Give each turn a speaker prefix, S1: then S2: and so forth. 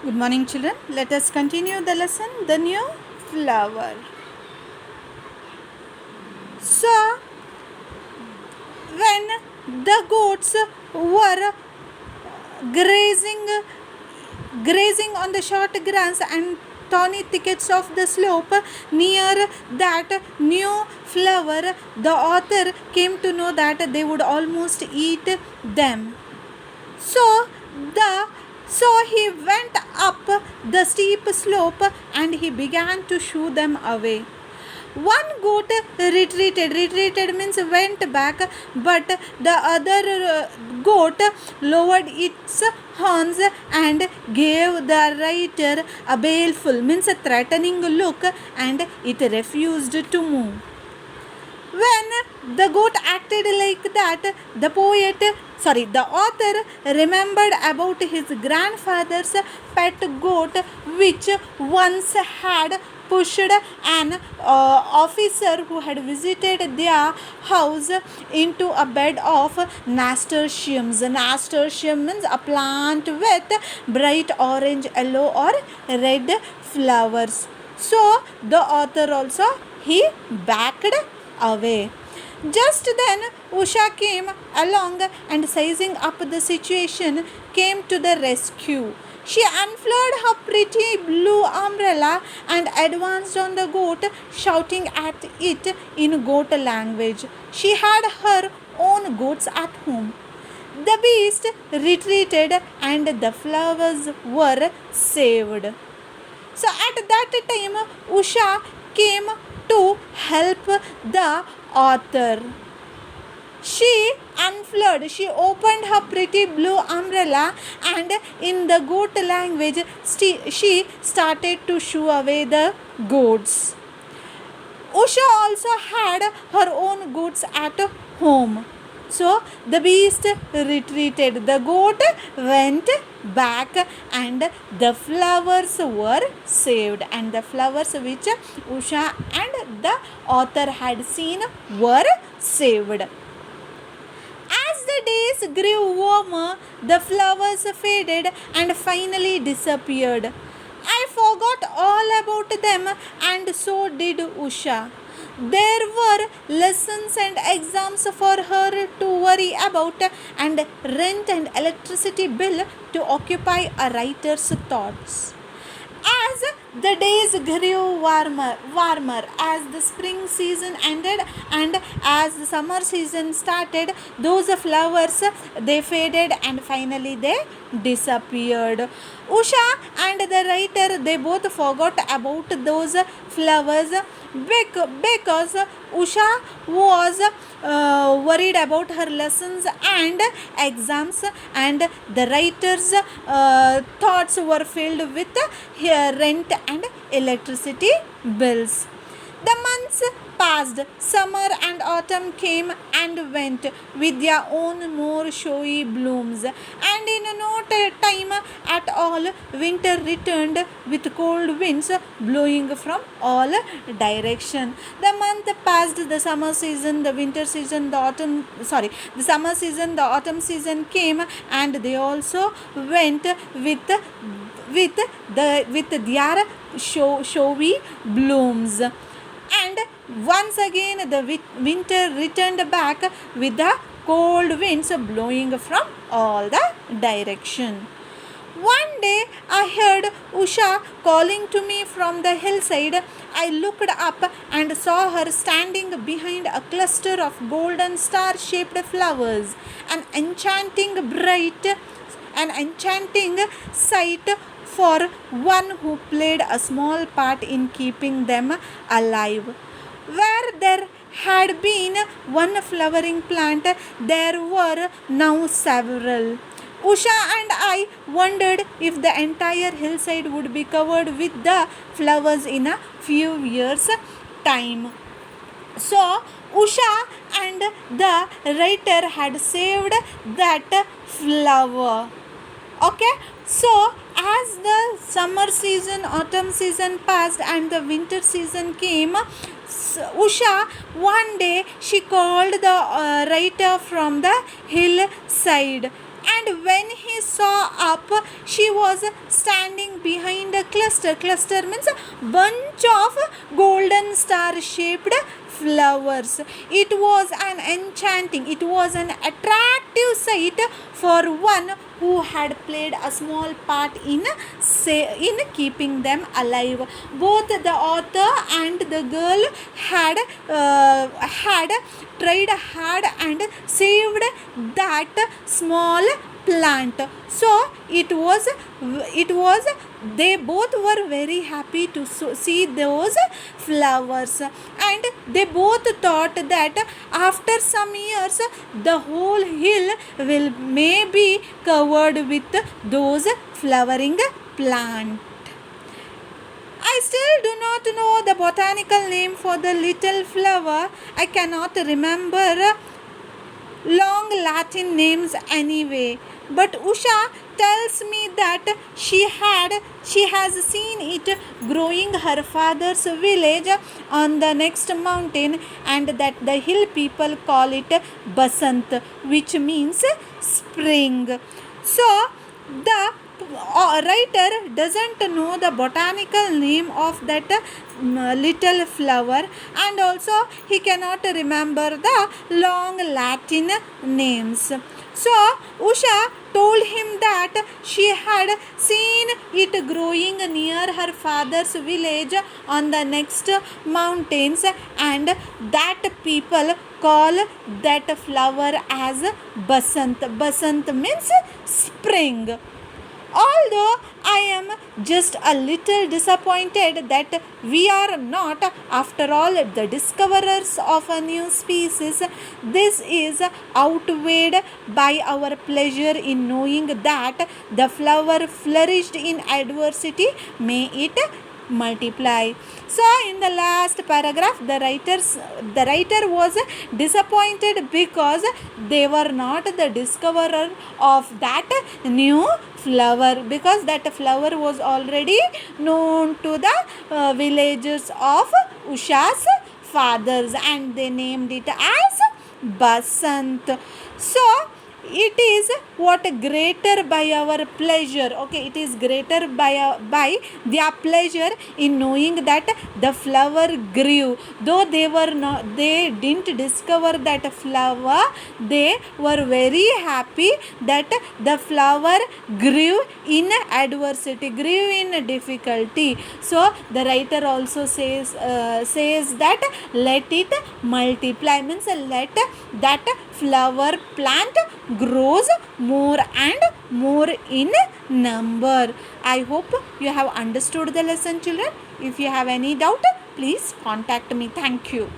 S1: Good morning, children. Let us continue the lesson. The new flower. So, when the goats were grazing, grazing on the short grass and thorny thickets of the slope near that new flower, the author came to know that they would almost eat them. So the so he went up the steep slope and he began to shoo them away. One goat retreated. Retreated means went back, but the other goat lowered its horns and gave the rider a baleful means a threatening look, and it refused to move. When the goat acted like that, the author remembered about his grandfather's pet goat, which once had pushed an officer who had visited their house into a bed of nasturtiums. Nasturtium means a plant with bright orange, yellow, or red flowers. So the author also he backed away. Just then Usha came along and, sizing up the situation, came to the rescue. She unfurled her pretty blue umbrella and advanced on the goat, shouting at it in goat language. She had her own goats at home. The beast retreated and the flowers were saved. So at that time, Usha came to help the author. She opened her pretty blue umbrella and in the goat language, she started to shoo away the goats. Usha also had her own goats at home. So the beast retreated. The goat went back and the flowers were saved. And the flowers which Usha and the author had seen were saved. As the days grew warmer, the flowers faded and finally disappeared. I forgot all about them, and so did Usha. There were lessons and exams for her to worry about, and rent and electricity bill to occupy a writer's thoughts. As the days grew warmer, as the spring season ended and as the summer season started, those flowers they faded and finally they disappeared. Usha and the writer they both forgot about those flowers because Usha was worried about her lessons and exams, and the writer's thoughts were filled with rent and electricity bills. The months passed. Summer and autumn came and went with their own more showy blooms, and in no time at all, winter returned with cold winds blowing from all direction. The month passed. The summer season, the winter season, the summer season, the autumn season came, and they also went with their showy blooms. And once again the winter returned back with the cold winds blowing from all the direction. One day I heard Usha calling to me from the hillside. I looked up and saw her standing behind a cluster of golden star-shaped flowers, an enchanting sight for one who played a small part in keeping them alive. Where there had been one flowering plant, there were now several. Usha and I wondered if the entire hillside would be covered with the flowers in a few years' time. So, Usha and the writer had saved that flower. Okay, so as the summer season, autumn season passed and the winter season came, Usha one day she called the writer from the hillside And when he saw up, she was standing behind a cluster. Cluster means a bunch of golden star shaped flowers. It was an enchanting, it was an attractive sight for one who had played a small part in keeping them alive. Both the author and the girl had tried hard and saved that small plant. So it was they both were very happy to see those flowers, and they both thought that after some years the whole hill will maybe covered with those flowering plant. I still do not know the botanical name for the little flower. I cannot remember long Latin names anyway. But Usha tells me that she has seen it growing her father's village on the next mountain, and that the hill people call it Basant, which means spring. So the writer doesn't know the botanical name of that little flower, and also he cannot remember the long Latin names. So Usha told him that she had seen it growing near her father's village on the next mountains, and that people call that flower as Basant. Basant means spring. Although I am just a little disappointed that we are not, after all, the discoverers of a new species, this is outweighed by our pleasure in knowing that the flower flourished in adversity. May it multiply. So in the last paragraph, the writer was disappointed because they were not the discoverer of that new flower, because that flower was already known to the villagers of Usha's fathers, and they named it as Basant. So it is what greater by our pleasure. Okay, it is greater by their pleasure in knowing that the flower grew. Though they didn't discover that flower, they were very happy that the flower grew in adversity, grew in difficulty. So the writer also says that let it multiply, means let that flower plant grows more and more in number. I hope you have understood the lesson, children. If you have any doubt, please contact me. Thank you.